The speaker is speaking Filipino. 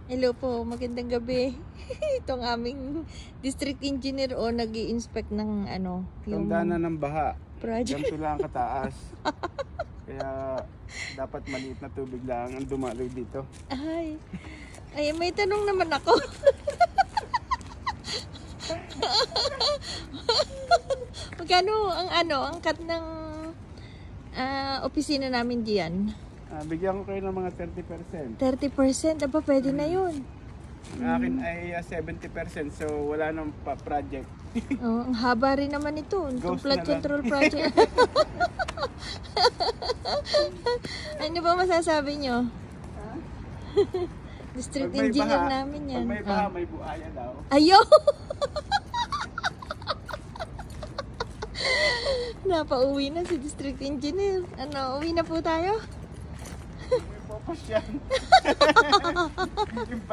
Hello po, magandang gabi. Itong aming district engineer o nag-i-inspect ng ano, yung Tanda na ng baha. project. Ganito lang kataas. Kaya dapat maliit na tubig lang ang dumaloy dito. Ay, may tanong naman ako. Magkano ang cut ng opisina namin diyan? Bigyan ko kayo ng mga 30%. 30%, aba pwede na yun. Ang akin ay 70%, so wala nang project. Oh, ang haba rin naman ito. Itong Ghost flood na lang. control project. Ano ba masasabi nyo? District engineer namin yan. Pag may baha, may buhaya daw. Ayo! Napauwi na si district engineer. Ano, uwi na po tayo? May popas yan. Yung